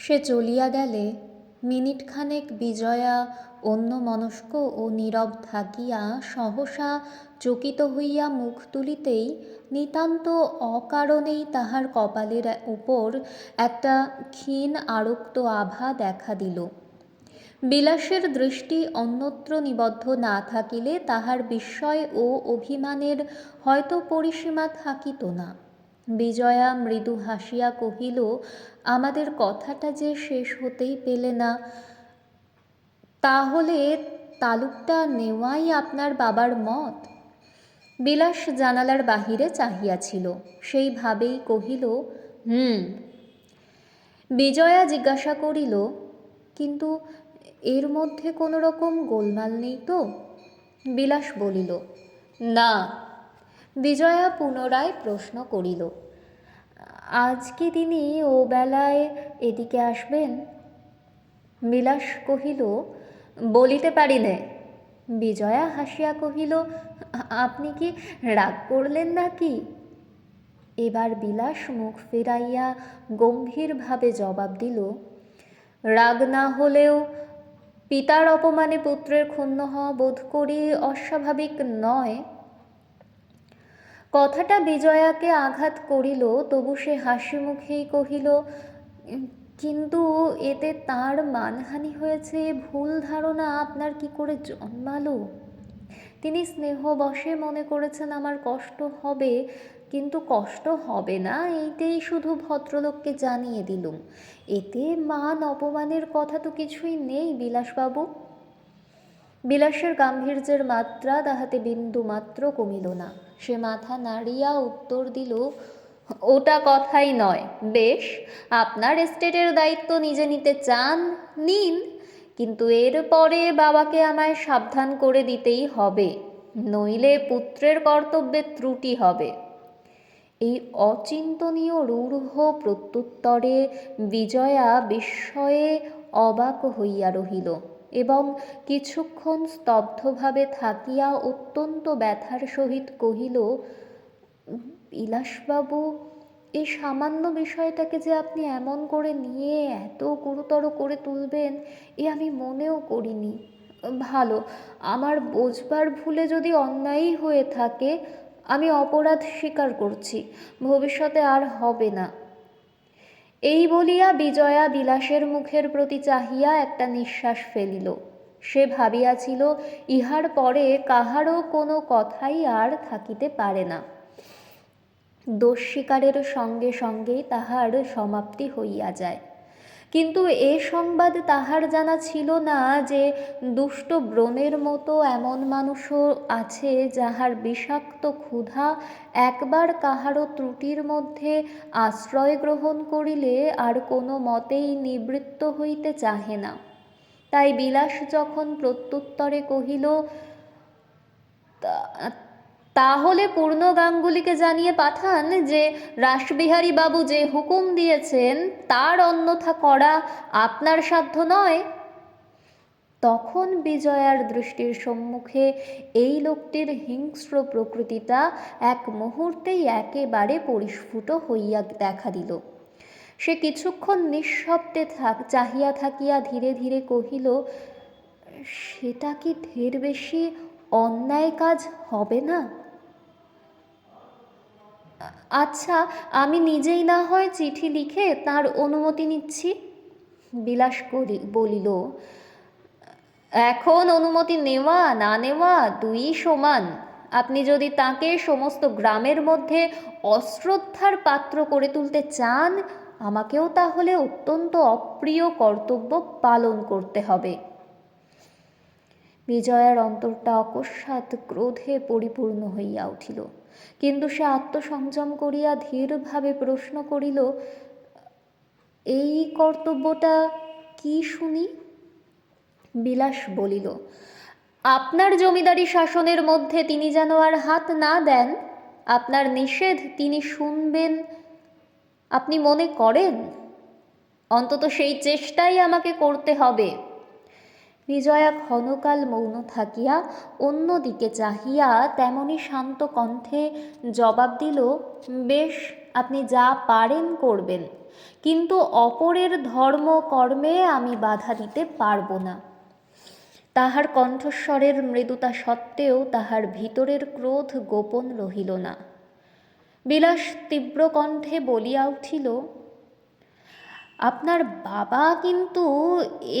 সে চলিয়া গেলে মিনিটখানেক বিজয়া অন্যমনস্ক ও নীরব থাকিয়া সহসা চকিত হইয়া মুখ তুলিতেই নিতান্ত অকারণেই তাহার কপালের উপর একটা ক্ষীণ আরক্ত আভা দেখা দিল। বিলাসের দৃষ্টি অন্যত্র নিবদ্ধ না থাকিলে তাহার বিস্ময় ও অভিমানের হয়তো পরিসীমা থাকিত না। বিজয়া মৃদু হাসিয়া কহিল, আমাদের কথাটা যে শেষ হতেই পেলে না। তাহলে তালুকটা নেওয়াই আপনার বাবার মত? বিলাস জানালার বাহিরে চাহিয়াছিল, সেইভাবেই কহিল, বিজয়া জিজ্ঞাসা করিল, কিন্তু এর মধ্যে কোনো রকম গোলমাল নেই তো? বিলাস বলিল, না। বিজয়া পুনরায় প্রশ্ন করিল, আজ কি তিনি ও বেলায় এদিকে আসবেন? বিলাস কহিল, বলিতে পারি নে। বিজয়া হাসিয়া কহিল, আপনি কি রাগ করলেন নাকি? এবার বিলাস মুখ ফিরাইয়া গম্ভীরভাবে জবাব দিল, রাগ না হলেও পিতার অপমানে পুত্রের ক্ষুণ্ণ হওয়া বোধ করি অস্বাভাবিক নয়। কথাটা বিজয়াকে আঘাত করিল, তবু সে হাসি মুখেই কহিল, কিন্তু এতে তাঁর মানহানি হয়েছে ভুল ধারণা আপনার কি করে জন্মালো? তিনি স্নেহবশে মনে করেছেন আমার কষ্ট হবে, কিন্তু কষ্ট হবে না এইটাই শুধু ভদ্রলোককে জানিয়ে দিলুম। এতে মান অপমানের কথা তো কিছুই নেই বিলাসবাবু। বিলাসের গাম্ভীর্যের মাত্রা তাহাতে বিন্দু মাত্র কমিল না। সে মাথা নাড়িয়া উত্তর দিল, ওটা কথাই নয়। বেশ, আপনার এস্টেটের দায়িত্ব নিজে নিতে চান, নিন, কিন্তু এর পরে বাবাকে আমায় সাবধান করে দিতেই হবে, নইলে পুত্রের কর্তব্যে ত্রুটি হবে। এই অচিন্তনীয় রূঢ় প্রত্যুত্তরে বিজয়া বিস্ময়ে অবাক হইয়া রহিল এবং কিছুক্ষণ স্তব্ধভাবে থাকিয়া অত্যন্ত ব্যথার সহিত কহিল, বিলাসবাবু, এই সামান্য বিষয়টাকে যে আপনি এমন করে নিয়ে এত গুরুতর করে তুলবেন এ আমি মনেও করিনি। ভালো, আমার বোঝবার ভুলে যদি অন্যায়ই হয়ে থাকে আমি অপরাধ স্বীকার করছি, ভবিষ্যতে আর হবে না। এই বলিয়া বিজয়া বিলাসের মুখের প্রতি চাহিয়া একটা নিঃশ্বাস ফেলিল। সে ভাবিয়াছিল ইহার পরে কাহারও কোনো কথাই আর থাকিতে পারে না। দোষ স্বীকারের সঙ্গে সঙ্গেই তাহার সমাপ্তি হইয়া যায়। কিন্তু এ সংবাদ তাহার জানা ছিল না যে দুষ্ট ব্রণের মতো এমন মানুষও আছে যাহার বিষাক্ত ক্ষুধা একবার কাহারও ত্রুটির মধ্যে আশ্রয় গ্রহণ করিলে আর কোনো মতেই নিবৃত্ত হইতে চাহে না। তাই বিলাস যখন প্রত্যুত্তরে কহিল, তাহলে পূর্ণ গাঙ্গুলিকে জানিয়ে পাঠান যে রাসবিহারী বাবু যে হুকুম দিয়েছেন তার অন্যথা করা আপনার সাধ্য নয়, তখন বিজয়ার দৃষ্টির সম্মুখে এই লোকটির হিংস্র প্রকৃতিটা এক মুহূর্তেই একেবারে পরিস্ফুট হইয়া দেখা দিল। সে কিছুক্ষণ নিঃশব্দে চাহিয়া থাকিয়া ধীরে ধীরে কহিল, সেটা কি ঢের বেশি অন্যায় কাজ হবে না? আচ্ছা, আমি নিজেই না হয় চিঠি লিখে তার অনুমতি নিচ্ছি। বিলাস বলিল, এখন অনুমতি নেওয়া না নেওয়া দুই সমান। আপনি যদি তাকে সমস্ত গ্রামের মধ্যে অশ্রদ্ধার পাত্র করে তুলতে চান, আমাকেও তাহলে অত্যন্ত অপ্রিয় কর্তব্য পালন করতে হবে। বিজয়ার অন্তরটা অকস্মাৎ ক্রোধে পরিপূর্ণ হইয়া উঠিল, কিন্তু সে আত্মসংযম করিয়া ধীরভাবে প্রশ্ন করিল, এই কর্তব্যটা কি শুনি? বিলাস বলিল, আপনার জমিদারি শাসনের মধ্যে তিনি যেন আর হাত না দেন, আপনার নিষেধ তিনি শুনবেন আপনি মনে করেন? অন্তত সেই চেষ্টাই আমাকে করতে হবে। বিজয়া ক্ষণকাল মৌন থাকিয়া অন্যদিকে চাহিয়া তেমনি শান্ত কণ্ঠে জবাব দিল, বেশ, আপনি যা পারেন করবেন, কিন্তু অপরের ধর্ম কর্মে আমি বাধা দিতে পারব না। তাহার কণ্ঠস্বরের মৃদুতা সত্ত্বেও তাহার ভিতরের ক্রোধ গোপন রহিল না। বিলাস তীব্র কণ্ঠে বলিয়া উঠিল, আপনার বাবা কিন্তু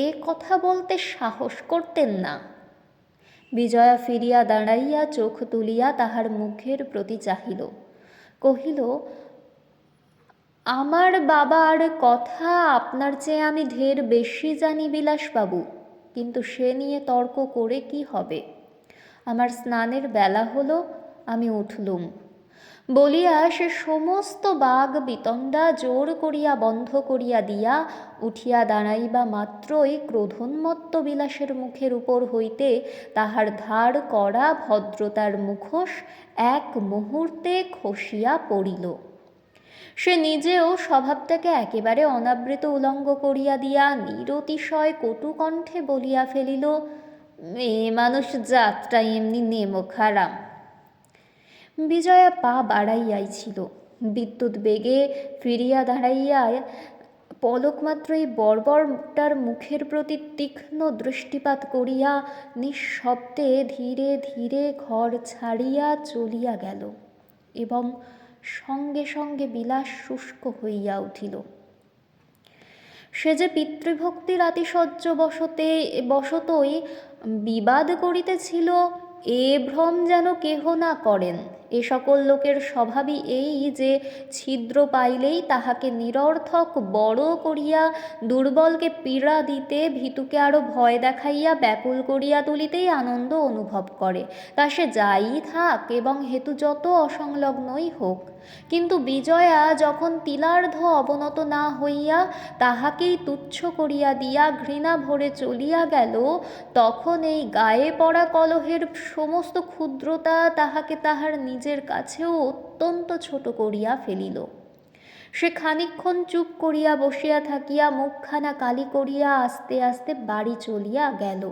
এ কথা বলতে সাহস করতেন না। বিজয়া ফিরিয়া দাঁড়াইয়া চোখ তুলিয়া তাহার মুখের প্রতি চাহিল, কহিল, আমার বাবার কথা আপনার চেয়ে আমি ঢের বেশি জানি বিলাসবাবু, কিন্তু সে নিয়ে তর্ক করে কি হবে? আমার স্নানের বেলা হলো, আমি উঠলুম। বলিয়া সে সমস্ত বাগ বিতণ্ডা জোর করিয়া বন্ধ করিয়া দিয়া উঠিয়া দাঁড়াইবা মাত্রই ক্রোধোন্মত্ত বিলাসের মুখের উপর হইতে তাহার ধার করা ভদ্রতার মুখোশ এক মুহূর্তে খসিয়া পড়িল। সে নিজেও স্বভাবটাকে একেবারে অনাবৃত উলঙ্গ করিয়া দিয়া নিরতিশয় কটু কণ্ঠে বলিয়া ফেলিল, মেয়ে মানুষ জাতটা এমনি নেমখারাম। বিজয়া পা বাড়াইয়াছিল, বিদ্যুৎ বেগে ফিরিয়া দাঁড়াইয়া পলকমাত্রই বর্বরটার মুখের প্রতি তীক্ষ্ণ দৃষ্টিপাত করিয়া নিঃশব্দে ধীরে ধীরে ঘর ছাড়িয়া চলিয়া গেল, এবং সঙ্গে সঙ্গে বিলাস শুষ্ক হইয়া উঠিল। সে যে পিতৃভক্তির আতিশয্য বশতই বিবাদ করিতেছিল, এ ভ্রম যেন কেহ না করেন। এ সকল লোকের স্বভাবই এই যে ছিদ্র পাইলেই তাহাকে নিরর্থক বড় করিয়া দুর্বলকে পীড়া দিতে, ভীতুকে আরও ভয় দেখাইয়া ব্যাকুল করিয়া তুলিতেই আনন্দ অনুভব করে, তা সে যাই থাক এবং হেতু যত অসংলগ্নই হোক। কিন্তু বিজয়া যখন তিলার্ধ অবনত না হইয়া তাহাকেই তুচ্ছ করিয়া দিয়া ঘৃণা ভরে চলিয়া গেল, তখন এই গায়ে পড়া কলহের সমস্ত ক্ষুদ্রতা তাহাকে তাহার নিজের কাছেও অত্যন্ত ছোট করিয়া ফেলিল। সে খানিকক্ষণ চুপ করিয়া বসিয়া থাকিয়া মুখখানা কালি করিয়া আস্তে আস্তে বাড়ি চলিয়া গেল।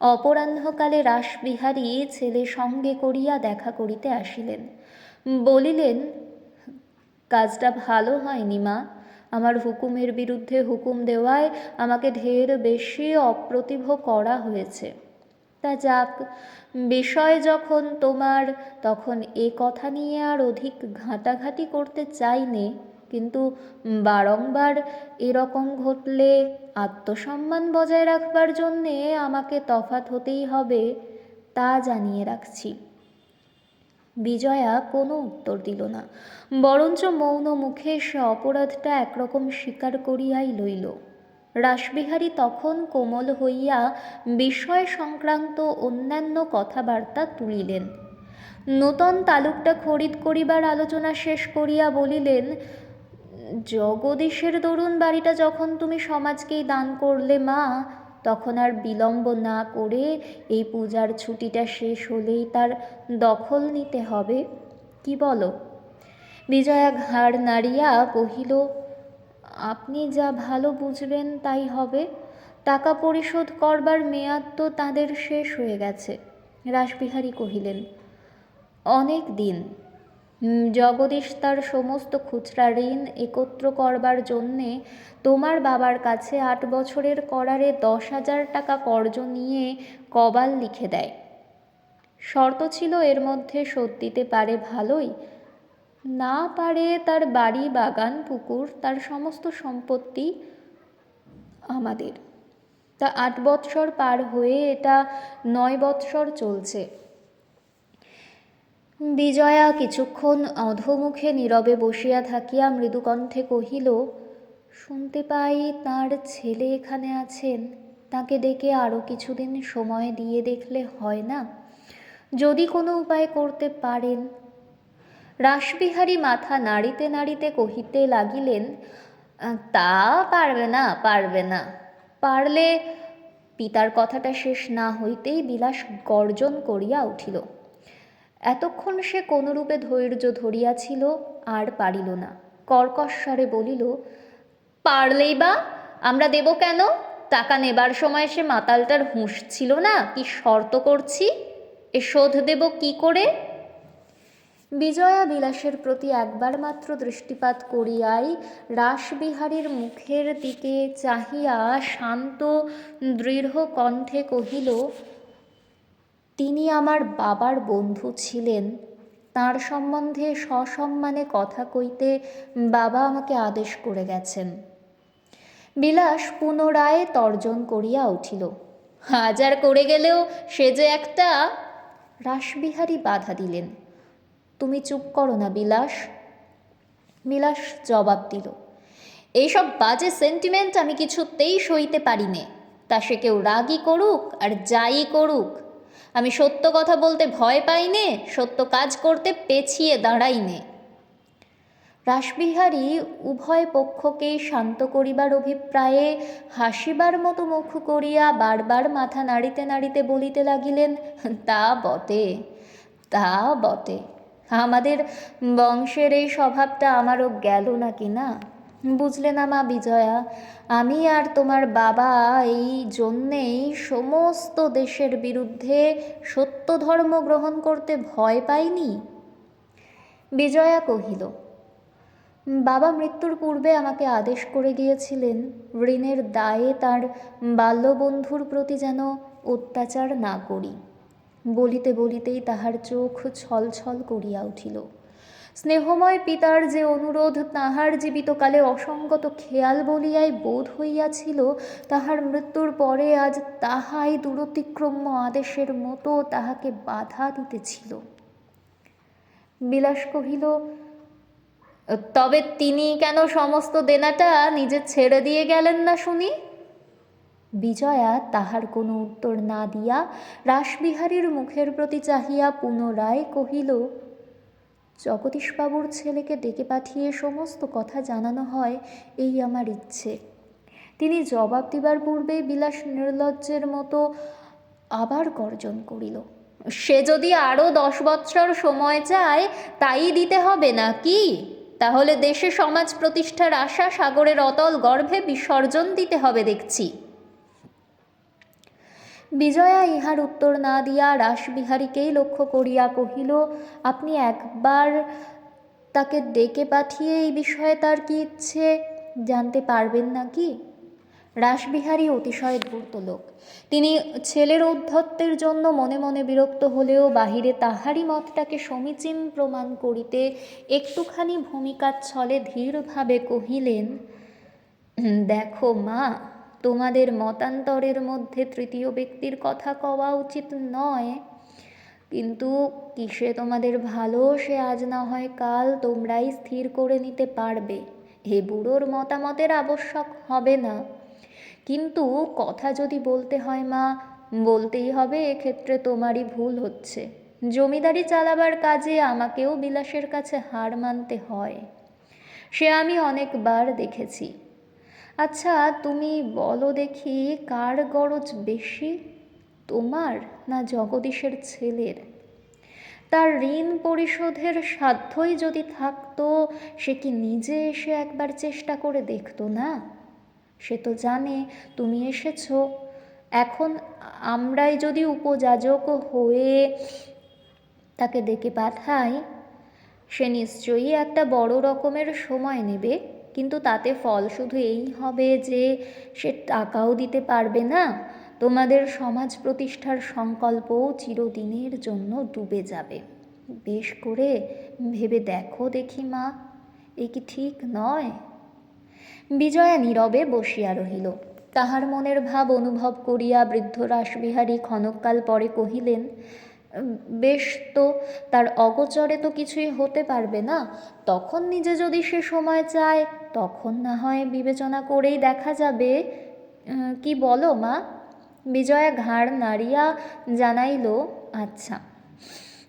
অপরাহ্নকালে রাসবিহারী ছেলে সঙ্গে করিয়া দেখা করিতে আসিলেন। বলিলেন, কাজটা ভালো হয়নি মা, আমার হুকুমের বিরুদ্ধে হুকুম দেওয়ায় আমাকে ঢের বেশি অপ্রতিভ করা হয়েছে। তা যাক, বিষয় যখন তোমার, তখন এ কথা নিয়ে আর অধিক ঘাঁটাঘাঁটি করতে চাইনে, কিন্তু বারংবার এরকম ঘটলে আত্মসম্মান বজায় রাখবার জন্যে আমাকে তফাৎ হতেই হবে, তা জানিয়ে রাখছি। বিজয়া কোনো উত্তর দিল না, বরঞ্চ মৌন মুখে সে অপরাধটা একরকম স্বীকার করিয়াই লইল। রাসবিহারী তখন কোমল হইয়া বিষয় সংক্রান্ত অন্যান্য কথাবার্তা তুলিলেন। নূতন তালুকটা খরিদ করিবার আলোচনা শেষ করিয়া বলিলেন, জগদীশের দরুন বাড়িটা যখন তুমি সমাজকেই দান করলে মা, তখন আর বিলম্ব না করে এই পূজার ছুটিটা শেষ হলেই তার দখল নিতে হবে, কি বলো? বিজয়া ঘাড় নাড়িয়া কহিল, আপনি যা ভালো বুঝবেন তাই হবে। টাকা পরিশোধ করবার মেয়াদ তো তাদের শেষ হয়ে গেছে। রাসবিহারী কহিলেন, অনেক দিন। জগদীশ তার সমস্ত খুচরা ঋণ একত্র করবার জন্যে তোমার বাবার কাছে 8 বছরের করারে 10,000 টাকা কর্জ নিয়ে কবাল লিখে দেয়। শর্ত ছিল এর মধ্যে শোধ দিতে পারে ভালোই, না পারে তার বাড়ি, বাগান, পুকুর, তার সমস্ত সম্পত্তি আমাদের। তা 8 বৎসর পার হয়ে এটা 9 বৎসর চলছে। বিজয়া কিছুক্ষণ অধোমুখে নীরবে বসিয়া থাকিয়া মৃদুকণ্ঠে কহিল, শুনতে পাই তাঁর ছেলে এখানে আছেন, তাকে ডেকে আরও কিছুদিন সময় দিয়ে দেখলে হয় না? যদি কোনো উপায় করতে পারেন। রাসবিহারী মাথা নাড়িতে নাড়িতে কহিতে লাগিলেন, তা পারবে না, পারবে না। পারলে। পিতার কথাটা শেষ না হইতেই বিলাস গর্জন করিয়া উঠিল। এতক্ষণ সে কোনরূপে ধৈর্য ধরিয়াছিল, আর পারিল না। কর্কশ্বরে বলিল, পারলেই বা আমরা দেব কেন? টাকা নেবার সময় সে মাতালটার হুঁশ ছিল না কি শর্ত করছি, এ শোধ দেব কি করে? বিজয়া বিলাসের প্রতি একবার মাত্র দৃষ্টিপাত করিয়াই রাসবিহারীর মুখের দিকে চাহিয়া শান্ত দৃঢ় কণ্ঠে কহিল, তিনি আমার বাবার বন্ধু ছিলেন, তাঁর সম্বন্ধে সসম্মানে কথা কইতে বাবা আমাকে আদেশ করে গেছেন। বিলাস পুনরায় তর্জন করিয়া উঠিল। হাজার করে গেলেও সে যে একটা। রাসবিহারী বাধা দিলেন। তুমি চুপ করো না বিলাস। বিলাস জবাব দিল, এইসব বাজে সেন্টিমেন্ট আমি কিছুতেই সইতে পারি নে, তা সে কেউ রাগই করুক আর যাই করুক। আমি সত্য কথা বলতে ভয় পাই নে, সত্য কাজ করতে পেছিয়ে দাঁড়াই নে। রাসবিহারী উভয় পক্ষকেই শান্ত করিবার অভিপ্রায়ে হাসিবার মতো মুখ করিয়া বারবার মাথা নাড়িতে নাড়িতে বলিতে লাগিলেন, তা বটে, তা বটে। আমাদের বংশের এই স্বভাবটা আমারও গেল নাকি না? বুঝলে না মা বিজয়া, আমি আর তোমার বাবা এই জন্যেই সমস্ত দেশের বিরুদ্ধে সত্য ধর্ম গ্রহণ করতে ভয় পাইনি। বিজয়া কহিল, বাবা মৃত্যুর পূর্বে আমাকে আদেশ করে গিয়েছিলেন ঋণের দায়ে তার বাল্যবন্ধুর প্রতি যেন অত্যাচার না করি। বলিতে বলিতেই তাহার চোখ ছলছল করিয়া উঠিল। স্নেহময় পিতার যে অনুরোধ তাহার জীবিতকালে অসঙ্গত খেয়াল বলিয়াই বোধ হইয়াছিল, তাহার মৃত্যুর পরে আজ তাহাই দূরতিক্রম্য আদেশের মতো তাহাকে বাধা দিতেছিল। বিলাস কহিল, তবে তিনি কেন সমস্ত দেনাটা নিজে ছেড়ে দিয়ে গেলেন না শুনি? বিজয়া তাহার কোনো উত্তর না দিয়া রাসবিহারীর মুখের প্রতি চাহিয়া পুনরায় কহিল, জগদীশবাবুর ছেলেকে ডেকে পাঠিয়ে সমস্ত কথা জানানো হয়, এই আমার ইচ্ছে। তিনি জবাব দিবার পূর্বেই বিলাস নির্লজ্জের মতো আবার গর্জন করিল, সে যদি আরও 10 বৎসর সময় চায় তাই দিতে হবে নাকি? তাহলে দেশে সমাজ প্রতিষ্ঠার আশা সাগরের অতল গর্ভে বিসর্জন দিতে হবে দেখছি। বিজয়া ইহার উত্তর না দিয়া রাসবিহারীকেই লক্ষ্য করিয়া কহিল, আপনি একবার তাকে ডেকে পাঠিয়ে এই বিষয়ে তার কি ইচ্ছে জানতে পারবেন নাকি? রাসবিহারী অতিশয় ধূর্ত লোক। তিনি ছেলের ঔদ্ধত্যের জন্য মনে মনে বিরক্ত হলেও বাহিরে তাহারই মতটাকে সমীচীন প্রমাণ করিতে একটুখানি ভূমিকাচ্ছলে ধীরভাবে কহিলেন, দেখো মা, তোমাদের মতান্তরের মধ্যে তৃতীয় ব্যক্তির কথা কওয়া উচিত নয়, কিন্তু কিসে তোমাদের ভালো সে আজ না হয় কাল তোমরাই স্থির করে নিতে পারবে। হে বুড়োর মতামতের আবশ্যক হবে না, কিন্তু কথা যদি বলতে হয় মা, বলতেই হবে। এক্ষেত্রে তোমারই ভুল হচ্ছে। জমিদারি চালাবার কাজে আমাকেও বিলাসের কাছে হার মানতে হয়, সে আমি অনেকবার দেখেছি। আচ্ছা তুমি বলো দেখি, কার গরজ বেশি, তোমার না জগদীশের ছেলের? তার ঋণ পরিশোধের সাধ্যই যদি থাকতো, সে কি নিজে এসে একবার চেষ্টা করে দেখতো না? সে তো জানে তুমি এসেছ। এখন আমরাই যদি উপযাজক হয়ে তাকে ডেকে পাঠাই, সে নিশ্চয়ই একটা বড় রকমের সময় নেবে, কিন্তু তাতে ফল শুধু এই হবে যে সে টাকাও দিতে পারবে না, তোমাদের সমাজ প্রতিষ্ঠার সংকল্পও চিরদিনের জন্য ডুবে যাবে। বেশ করে ভেবে দেখো দেখি মা, এ কি ঠিক নয়? বিজয়া নীরবে বসিয়া রহিল। তাহার মনের ভাব অনুভব করিয়া বৃদ্ধ রাসবিহারী ক্ষণকাল পরে কহিলেন, বেশ তো, তার অগোচরে তো কিছুই হতে পারবে না। তখন নিজে যদি সে সময় চায়, তখন না হয় বিবেচনা করেই দেখা যাবে। কি বলো মা? বিজয়া ঘাড় নাড়িয়া জানাইল, আচ্ছা।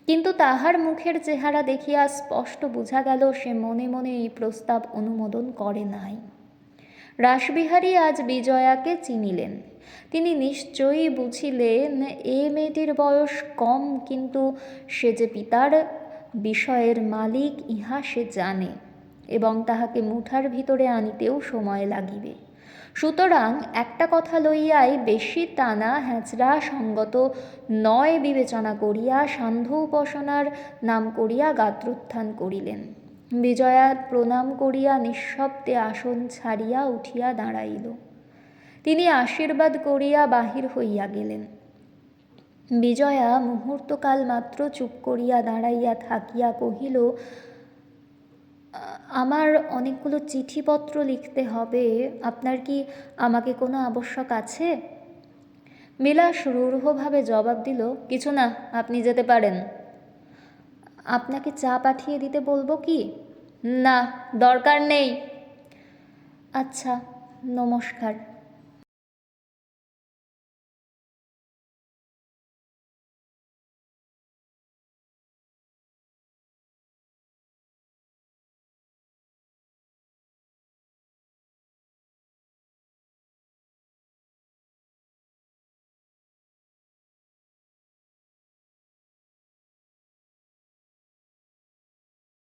কিন্তু তাহার মুখের চেহারা দেখিয়া স্পষ্ট বোঝা গেল সে মনে মনে এই প্রস্তাব অনুমোদন করে নাই। রাসবিহারী আজ বিজয়াকে চিনিলেন। তিনি নিশ্চয়ই বুঝিলেন এ মেয়েটির বয়স কম, কিন্তু সে যে পিতার বিষয়ের মালিক ইহা সে জানে, এবং তাহাকে মুঠার ভিতরে আনিতেও সময় লাগিবে। সুতরাং একটা কথা লইয়াই বেশি টানা হ্যাঁচড়া সঙ্গত নয় বিবেচনা করিয়া সান্ধ্য উপাসনার নাম করিয়া গাত্রোত্থান করিলেন। বিজয়া প্রণাম করিয়া নিঃশব্দে আসন ছাড়িয়া উঠিয়া দাঁড়াইল। তিনি আশীর্বাদ করিয়া বাহির হইয়া গেলেন। বিজয়া মুহূর্তকাল মাত্র চুপ করিয়া দাঁড়াইয়া থাকিয়া কহিল, আমার অনেকগুলো চিঠিপত্র লিখতে হবে, আপনার কি আমাকে কোনো আবশ্যক আছে? বিলাস রূঢ়ভাবে জবাব দিল, কিছু না, আপনি যেতে পারেন। আপনাকে চা পাঠিয়ে দিতে বলবো কি? না, দরকার নেই। আচ্ছা, নমস্কার।